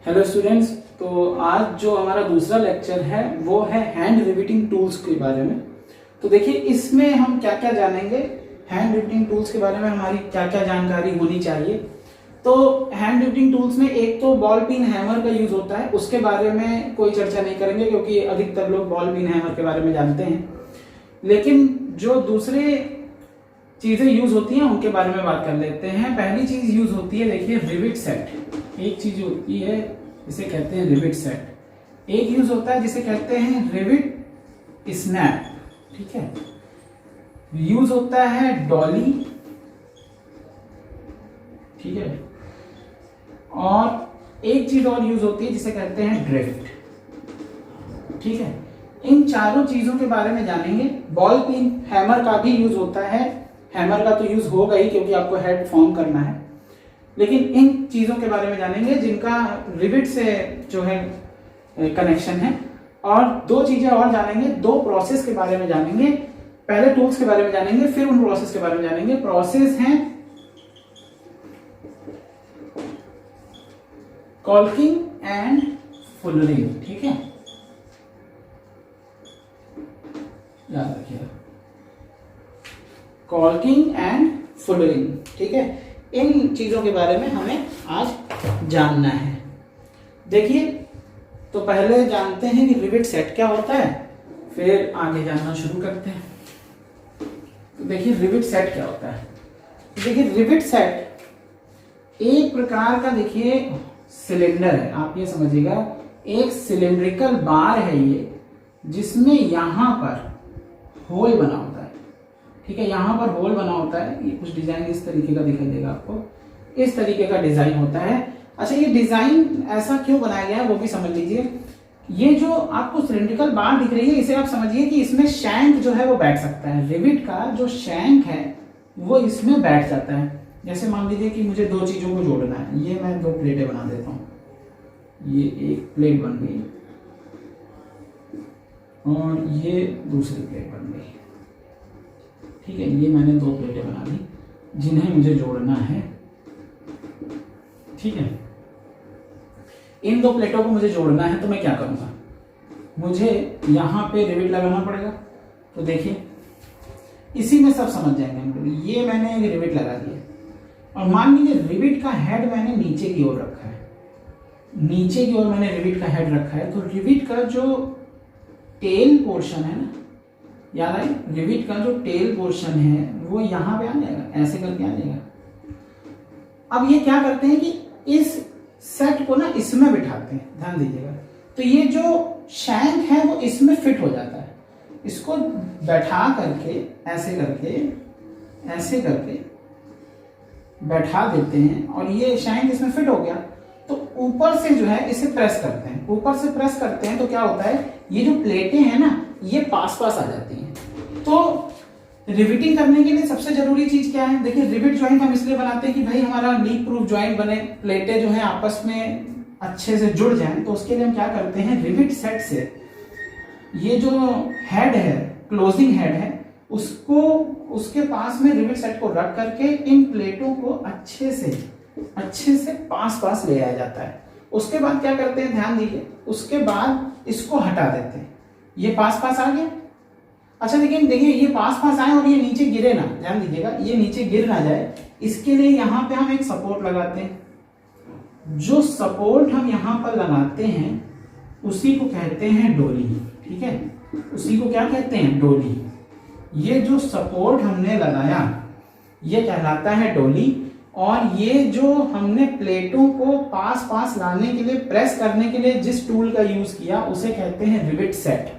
Hello students. तो आज जो हमारा दूसरा लेक्चर है वो है हैंड रिविटिंग टूल्स के बारे में। तो देखिए इसमें हम क्या क्या जानेंगे, हैंड रिविटिंग टूल्स के बारे में हमारी क्या क्या जानकारी होनी चाहिए। तो हैंड रिविटिंग टूल्स में एक तो बॉल पिन हैमर का यूज होता है, उसके बारे में कोई चर्चा नहीं करेंगे क्योंकि अधिकतर लोग बॉल पिन हैमर के बारे में जानते हैं। लेकिन जो दूसरे चीजें यूज होती हैं उनके बारे में बात कर लेते हैं। पहली चीज यूज होती है, देखिए रिविट सेट। एक चीज होती है जिसे कहते हैं रिविट सेट। एक यूज होता है जिसे कहते हैं रिविट स्नैप, ठीक है। यूज होता है डॉली, ठीक है। और एक चीज और यूज होती है जिसे कहते हैं ड्रिफ्ट, ठीक है। इन चारों चीजों के बारे में जानेंगे। बॉल पिन हैमर का भी यूज होता है, हैमर का तो यूज होगा ही क्योंकि आपको हेड फॉर्म करना है, लेकिन इन चीजों के बारे में जानेंगे जिनका रिविट से जो है कनेक्शन है। और दो चीजें और जानेंगे, दो प्रोसेस के बारे में जानेंगे। पहले टूल्स के बारे में जानेंगे, फिर उन प्रोसेस के बारे में जानेंगे। प्रोसेस हैं कॉल्किंग एंड फुलरिंग, ठीक है, याद रखिएगा, कॉल्किंग एंड फुलरिंग, ठीक है। इन चीजों के बारे में हमें आज जानना है। देखिए तो पहले जानते हैं कि रिविट सेट क्या होता है, फिर आगे जानना शुरू करते हैं। तो देखिए रिविट सेट क्या होता है। देखिए रिविट सेट एक प्रकार का, देखिए सिलेंडर है, आप ये समझिएगा एक सिलिंड्रिकल बार है ये, जिसमें यहां पर होल बना होता है, ठीक है। यहां पर होल बना होता है। ये कुछ डिजाइन इस तरीके का दिखाई देगा आपको, इस तरीके का डिजाइन होता है। अच्छा, ये डिजाइन ऐसा क्यों बनाया गया है वो भी समझ लीजिए। ये जो आपको सिलिंड्रिकल बार दिख रही है, इसे आप समझिए कि इसमें शैंक जो है वो बैठ सकता है। रिविट का जो शैंक है वो इसमें बैठ जाता है। जैसे मान लीजिए कि मुझे दो चीजों को जोड़ना है, ये मैं दो प्लेटें बना देता हूं, ये एक प्लेट बन गई और ये दूसरी प्लेट बन गई, ठीक है। ये मैंने दो प्लेटें बना दी जिन्हें मुझे जोड़ना है, ठीक है। इन दो प्लेटों को मुझे जोड़ना है तो मैं क्या करूंगा, मुझे यहां पे रिविट लगाना पड़ेगा। तो देखिए इसी में सब समझ जाएंगे। ये मैंने एक रिविट लगा दिया और मान लीजिए रिविट का हेड मैंने नीचे की ओर रखा है, नीचे की ओर मैंने रिविट का हेड रखा है। तो रिविट का जो टेल पोर्शन है ना, याद आए, रिविट का जो टेल पोर्शन है वो यहां पे आ जाएगा, ऐसे करके आ जाएगा। अब ये क्या करते हैं कि इस सेट को ना इसमें बिठाते हैं, ध्यान दीजिएगा। तो ये जो शैंक है वो इसमें फिट हो जाता है। इसको बैठा करके ऐसे करके बैठा देते हैं और ये शैंक इसमें फिट हो गया। तो ऊपर से जो है इसे प्रेस करते हैं, ऊपर से प्रेस करते हैं तो क्या होता है, ये जो प्लेटें हैं ना ये पास पास आ जाती हैं। तो रिविटिंग करने के लिए सबसे जरूरी चीज क्या है, देखिए रिविट ज्वाइंट हम इसलिए बनाते हैं कि भाई हमारा लीक प्रूफ ज्वाइंट बने, प्लेटें जो है आपस में अच्छे से जुड़ जाएं। तो उसके लिए हम क्या करते हैं, रिविट सेट से ये जो हेड है, क्लोजिंग हेड है, उसको उसके पास में रिविट सेट को रख करके इन प्लेटों को अच्छे से पास पास ले आया जाता है। उसके बाद क्या करते हैं, ध्यान दीजिए, उसके बाद इसको हटा देते हैं। ये पास पास आ गया। अच्छा लेकिन देखिए ये पास पास आए और ये नीचे गिरे ना, ध्यान दीजिएगा, ये नीचे गिर ना जाए, इसके लिए यहां पे हम एक सपोर्ट लगाते हैं। जो सपोर्ट हम यहां पर लगाते हैं उसी को कहते हैं डोली, ठीक है। उसी को क्या कहते हैं, डोली। ये जो सपोर्ट हमने लगाया ये कहलाता है डोली। और ये जो हमने प्लेटों को पास पास लाने के लिए, प्रेस करने के लिए जिस टूल का यूज किया उसे कहते हैं रिविट सेट,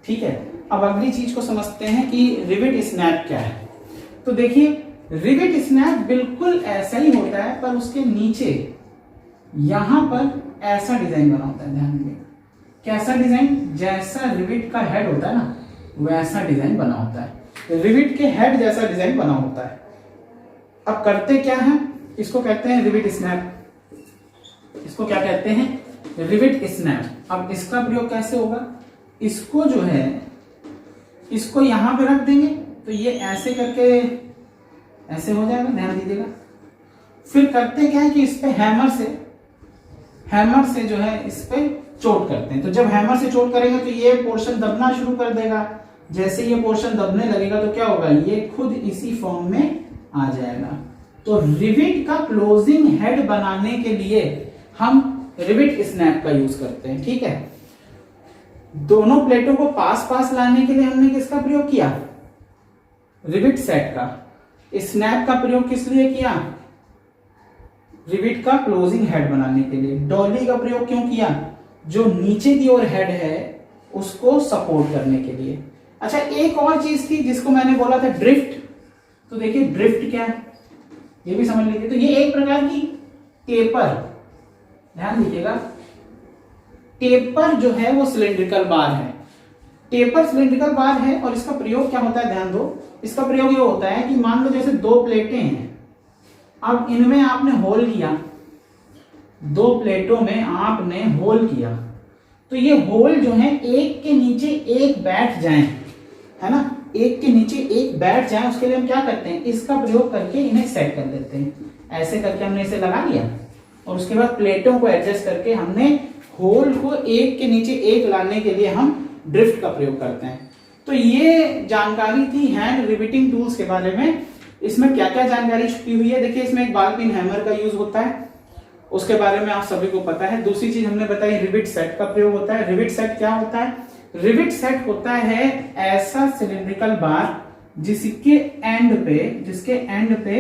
ठीक है। अब अगली चीज को समझते हैं कि रिविट स्नैप क्या है। तो देखिए रिविट स्नैप बिल्कुल ऐसा ही होता है, पर उसके नीचे यहां पर ऐसा डिजाइन बना होता है, ध्यान दीजिए। कैसा डिजाइन, जैसा रिविट का हेड होता है ना वैसा डिजाइन बना होता है। रिविट के हेड जैसा डिजाइन बना होता है। अब करते क्या है, इसको कहते हैं रिविट स्नैप। इसको क्या कहते हैं, रिविट स्नैप। अब इसका प्रयोग कैसे होगा, इसको जो है इसको यहां पे रख देंगे तो ये ऐसे करके ऐसे हो जाएगा, ध्यान दीजिएगा। फिर करते क्या है कि इस पे हैमर से जो है इस पे चोट करते हैं। तो जब हैमर से चोट करेंगे तो ये पोर्शन दबना शुरू कर देगा। जैसे ये पोर्शन दबने लगेगा तो क्या होगा, ये खुद इसी फॉर्म में आ जाएगा। तो रिविट का क्लोजिंग हेड बनाने के लिए हम रिविट स्नैप का यूज करते हैं। ठीक है, दोनों प्लेटों को पास पास लाने के लिए हमने किसका प्रयोग किया, रिविट सेट का। स्नैप का प्रयोग किस लिए किया, रिविट का क्लोजिंग हेड बनाने के लिए। डॉली का प्रयोग क्यों किया, जो नीचे की ओर हेड है उसको सपोर्ट करने के लिए। अच्छा, एक और चीज थी जिसको मैंने बोला था ड्रिफ्ट। तो देखिए ड्रिफ्ट क्या है ये भी समझ लीजिए। तो ये एक प्रकार की टेपर, ध्यान दीजिएगा, टेपर जो है वो सिलिंड्रिकल बार है। टेपर सिलिंड्रिकल बार है और इसका प्रयोग क्या होता है, ध्यान दो। इसका प्रयोग ये होता है कि मान लो जैसे दो प्लेटें हैं, अब इनमें आपने होल किया, दो प्लेटों में आपने होल किया, तो ये होल जो है एक के नीचे एक बैठ जाएं, है ना, एक के नीचे एक बैठ जाए, उसके लिए हम क्या करते हैं, इसका प्रयोग करके इन्हें सेट कर देते हैं। ऐसे करके हमने इसे लगा लिया और उसके बाद प्लेटों को एडजस्ट करके हमने होल को एक के नीचे एक लाने के लिए हम ड्रिफ्ट का प्रयोग करते हैं। तो ये जानकारी थी हैंड रिविटिंग टूल्स के बारे में। इसमें क्या क्या जानकारी छुपी हुई है, देखिए इसमें एक बाल पिन हैमर का यूज होता है, उसके बारे में आप सभी को पता है। दूसरी चीज हमने बताई रिविट सेट का प्रयोग होता है। रिविट सेट क्या होता है, रिविट सेट होता है ऐसा सिलिंड्रिकल बार जिसके एंड पे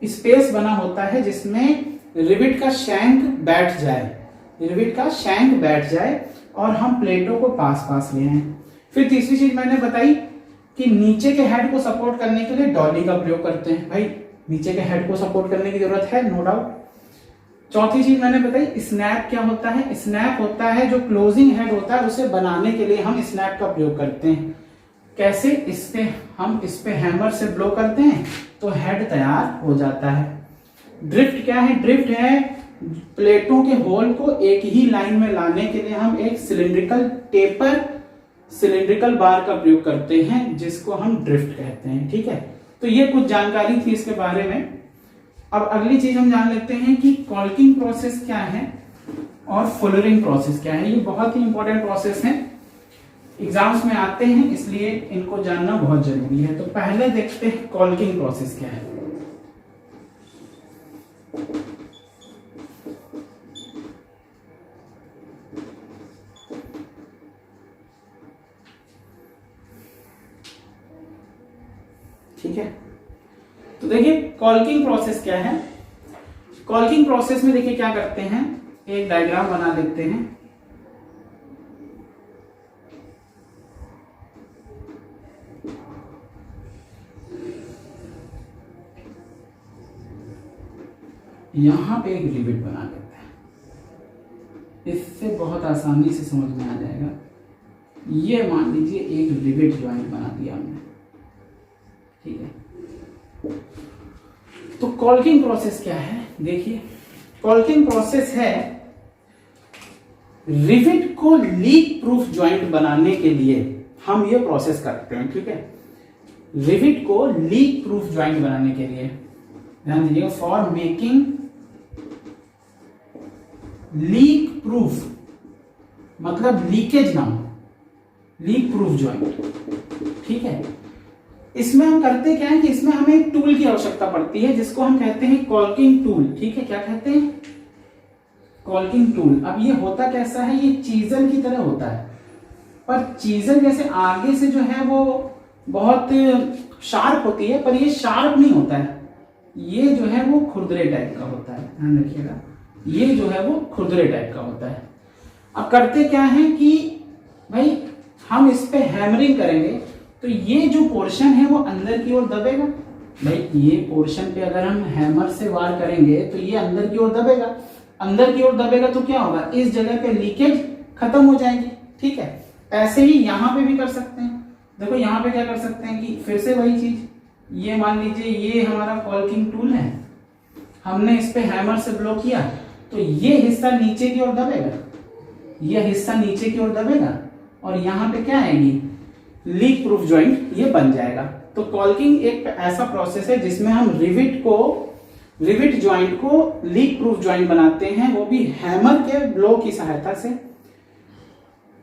स्पेस बना होता है जिसमें रिविट का शैंक बैठ जाए और हम प्लेटों को पास पास ले आए। फिर तीसरी चीज मैंने बताई कि नीचे के हेड को सपोर्ट करने के लिए डॉली का प्रयोग करते हैं। भाई नीचे के हेड को सपोर्ट करने की जरूरत है, नो डाउट। चौथी चीज मैंने बताई स्नैप क्या होता है, स्नैप होता है जो क्लोजिंग हेड होता है उसे बनाने के लिए हम स्नैप का प्रयोग करते हैं। कैसे, हम इस पे हैमर से ब्लो करते हैं तो हेड तैयार हो जाता है। ड्रिफ्ट क्या है, ड्रिफ्ट है प्लेटों के होल को एक ही लाइन में लाने के लिए हम एक सिलिंड्रिकल बार का प्रयोग करते हैं जिसको हम ड्रिफ्ट कहते हैं। ठीक है, तो ये कुछ जानकारी थी इसके बारे में। अब अगली चीज हम जान लेते हैं कि कॉल्किंग प्रोसेस क्या है और फुलरिंग प्रोसेस क्या है। ये बहुत ही इंपॉर्टेंट प्रोसेस है, एग्जाम्स में आते हैं, इसलिए इनको जानना बहुत जरूरी है। तो पहले देखते हैं कॉल्किंग प्रोसेस क्या है। ठीक है, तो देखिए कॉल्किंग प्रोसेस क्या है। कॉल्किंग प्रोसेस में देखिए क्या करते हैं, एक डायग्राम बना देते हैं। यहां पे एक रिविट बना देते हैं, इससे बहुत आसानी से समझ में आ जाएगा। ये मान लीजिए एक रिविट ज्वाइंट बना दिया हमने, ठीक है। तो कॉल्किंग प्रोसेस क्या है, देखिए कॉल्किंग प्रोसेस है रिविट को लीक प्रूफ ज्वाइंट बनाने के लिए हम ये प्रोसेस करते हैं। ठीक है, रिविट को लीक प्रूफ ज्वाइंट बनाने के लिए ध्यान दीजिएगा, फॉर मेकिंग लीक प्रूफ मतलब लीकेज ना हो, लीक प्रूफ ज्वाइंट। ठीक है, इसमें हम करते क्या है कि इसमें हमें एक टूल की आवश्यकता पड़ती है जिसको हम कहते हैं कॉल्किंग टूल। ठीक है, क्या कहते हैं, कॉल्किंग टूल। अब ये होता कैसा है, ये चीजल की तरह होता है, पर चीजल जैसे आगे से जो है वो बहुत शार्प होती है, पर ये शार्प नहीं होता है, ये जो है वो खुरदरे टाइप का होता है, ध्यान रखिएगा, ये जो है वो खुरदरे टाइप का होता है। अब करते क्या है कि भाई हम इस पे हैमरिंग करेंगे तो ये जो पोर्शन है वो अंदर की ओर दबेगा। भाई ये पोर्शन पे अगर हम हैमर से वार करेंगे तो ये अंदर की ओर दबेगा, अंदर की ओर दबेगा तो क्या होगा, इस जगह पे लीकेज खत्म हो जाएगी। ठीक है, ऐसे ही यहां पे भी कर सकते हैं। देखो यहां पे क्या कर सकते हैं कि फिर से वही चीज, ये मान लीजिए ये हमारा कॉल्किंग टूल है, हमने इस पे हैमर से ब्लो किया तो ये हिस्सा नीचे की ओर दबेगा, ये हिस्सा नीचे की ओर दबेगा और यहाँ पे क्या आएगी, लीक प्रूफ ज्वाइंट, ये बन जाएगा। तो कॉल्किंग एक ऐसा प्रोसेस है जिसमें हम रिविट को रिविट ज्वाइंट को लीक प्रूफ ज्वाइंट बनाते हैं, वो भी हैमर के ब्लो की सहायता से।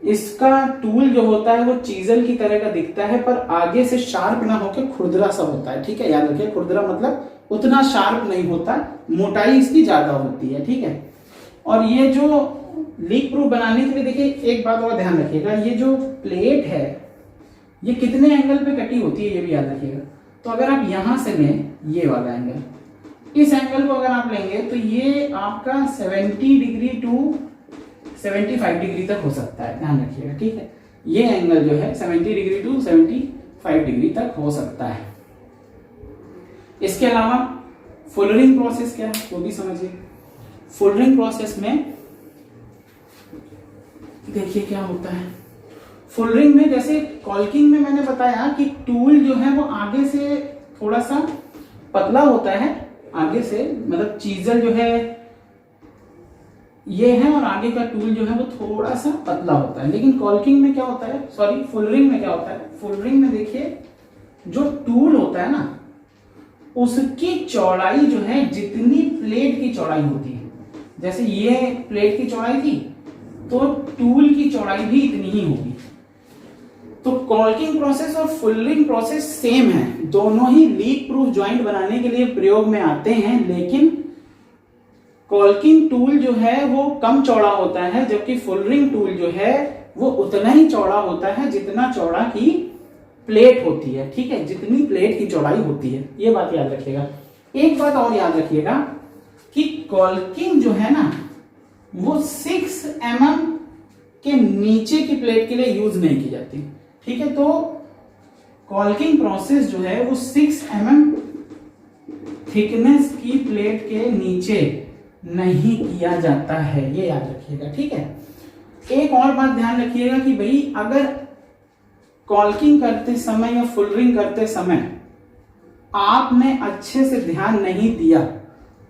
इसका टूल जो होता है वो चीजल की तरह का दिखता है, पर आगे से शार्प ना होकर खुरदरा सा होता है। ठीक है, याद रखिए, खुरदरा मतलब उतना शार्प नहीं होता, मोटाई इसकी ज्यादा होती है। ठीक है, और ये जो लीक प्रूफ बनाने के लिए देखिए एक बात और ध्यान रखिएगा, ये जो प्लेट है ये कितने एंगल पे कटी होती है ये भी याद रखिएगा। तो अगर आप यहां से लें ये वाला एंगल, इस एंगल को अगर आप लेंगे तो ये आपका 70 डिग्री टू 75 डिग्री तक हो सकता है, ध्यान रखिएगा। ठीक है, ये एंगल जो है 70 डिग्री टू 75 डिग्री तक हो सकता है। इसके अलावा फुलरिंग प्रोसेस क्या है वो भी समझिए। फुलरिंग प्रोसेस में देखिए क्या होता है। फुलरिंग में जैसे कॉल्किंग में मैंने बताया कि टूल जो है वो आगे से थोड़ा सा पतला होता है, आगे से मतलब चीजल जो है ये है और आगे का टूल जो है वो थोड़ा सा पतला होता है। लेकिन कॉल्किंग में क्या होता है, सॉरी फुलरिंग में क्या होता है, फुलरिंग में देखिए जो टूल होता है ना उसकी चौड़ाई जो है जितनी प्लेट की चौड़ाई होती है, जैसे ये प्लेट की चौड़ाई थी तो टूल की चौड़ाई भी इतनी ही होगी। तो कॉल्किंग प्रोसेस और फुलरिंग प्रोसेस सेम है, दोनों ही लीक प्रूफ ज्वाइंट बनाने के लिए प्रयोग में आते हैं, लेकिन कॉल्किंग टूल जो है वो कम चौड़ा होता है, जबकि फुलरिंग टूल जो है वो उतना ही चौड़ा होता है जितना चौड़ा की प्लेट होती है। ठीक है, जितनी प्लेट की चौड़ाई होती है, ये बात याद रखिएगा। एक बात और याद रखिएगा कि कॉल्किंग जो है ना वो 6 mm के नीचे की प्लेट के लिए यूज नहीं की जाती। ठीक है, तो कॉल्किंग प्रोसेस जो है वो 6 mm थिकनेस की प्लेट के नीचे नहीं किया जाता है, ये याद रखिएगा। ठीक है, एक और बात ध्यान रखिएगा कि भाई अगर कॉल्किंग करते समय या फुलरिंग करते समय आपने अच्छे से ध्यान नहीं दिया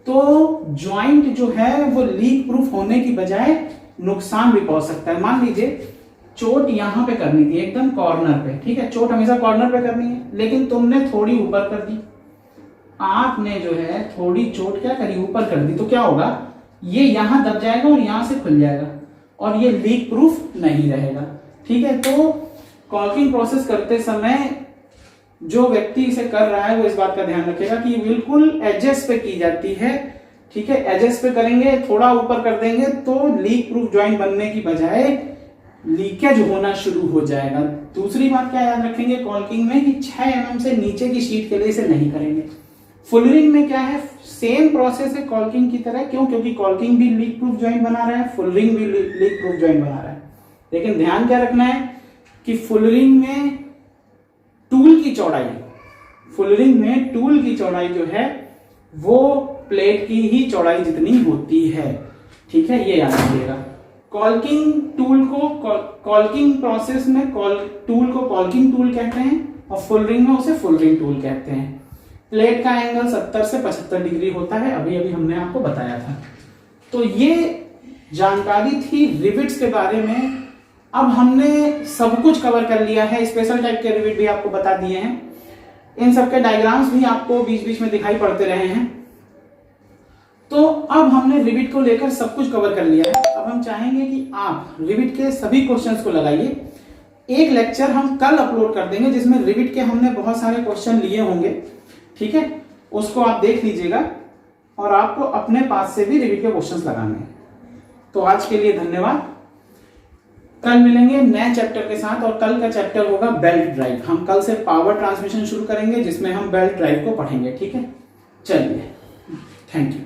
तो ज्वाइंट जो है वो लीक प्रूफ होने की बजाय नुकसान भी पहुंच सकता है। मान लीजिए चोट यहां पे करनी थी एकदम कॉर्नर पे, ठीक है, चोट हमेशा कॉर्नर पे करनी है, लेकिन तुमने थोड़ी ऊपर कर दी, आपने जो है थोड़ी चोट क्या करी, ऊपर कर दी, तो क्या होगा, ये यहां दब जाएगा और यहां से खुल जाएगा और ये लीक प्रूफ नहीं रहेगा। ठीक है, तो कॉल्किंग प्रोसेस करते समय जो व्यक्ति इसे कर रहा है वो इस बात का ध्यान रखेगा कि बिल्कुल एजेस पे की जाती है। ठीक है, एजेस पे करेंगे, थोड़ा ऊपर कर देंगे तो लीक प्रूफ ज्वाइंट बनने की बजाय लीकेज होना शुरू हो जाएगा। दूसरी बात क्या याद रखेंगे कॉल्किंग में कि 6 mm से नीचे की शीट के लिए इसे नहीं करेंगे। फुलरिंग में क्या है, सेम प्रोसेस है कॉल्किंग की तरह, क्यों, क्योंकि कॉल्किंग भी लीक प्रूफ ज्वाइंट बना रहा है, फुलरिंग भी लीक प्रूफ ज्वाइंट बना रहा है। लेकिन ध्यान क्या रखना है कि फुलरिंग में टूल की चौड़ाई, फुलरिंग में टूल की चौड़ाई जो है वो प्लेट की ही चौड़ाई जितनी होती है। ठीक है, ये याद रखिएगा। कॉल्किंग टूल को कॉल्किंग प्रोसेस में टूल को कॉल्किंग टूल कहते हैं और फुलरिंग में उसे फुलरिंग टूल कहते हैं। प्लेट का एंगल 70 से 75 डिग्री होता है, अभी अभी हमने आपको बताया था। तो ये जानकारी थी रिविट्स के बारे में। अब हमने सब कुछ कवर कर लिया है, स्पेशल टाइप के रिविट भी आपको बता दिए हैं, इन सबके डायग्राम्स भी आपको बीच बीच में दिखाई पड़ते रहे हैं। तो अब हमने रिविट को लेकर सब कुछ कवर कर लिया है। अब हम चाहेंगे कि आप रिविट के सभी क्वेश्चंस को लगाइए। एक लेक्चर हम कल अपलोड कर देंगे जिसमें रिविट के हमने बहुत सारे क्वेश्चन लिए होंगे। ठीक है, उसको आप देख लीजिएगा और आपको अपने पास से भी रिविट के क्वेश्चंस लगाने हैं। तो आज के लिए धन्यवाद, कल मिलेंगे नए चैप्टर के साथ और कल का चैप्टर होगा बेल्ट ड्राइव। हम कल से पावर ट्रांसमिशन शुरू करेंगे जिसमें हम बेल्ट ड्राइव को पढ़ेंगे। ठीक है, चलिए, थैंक यू।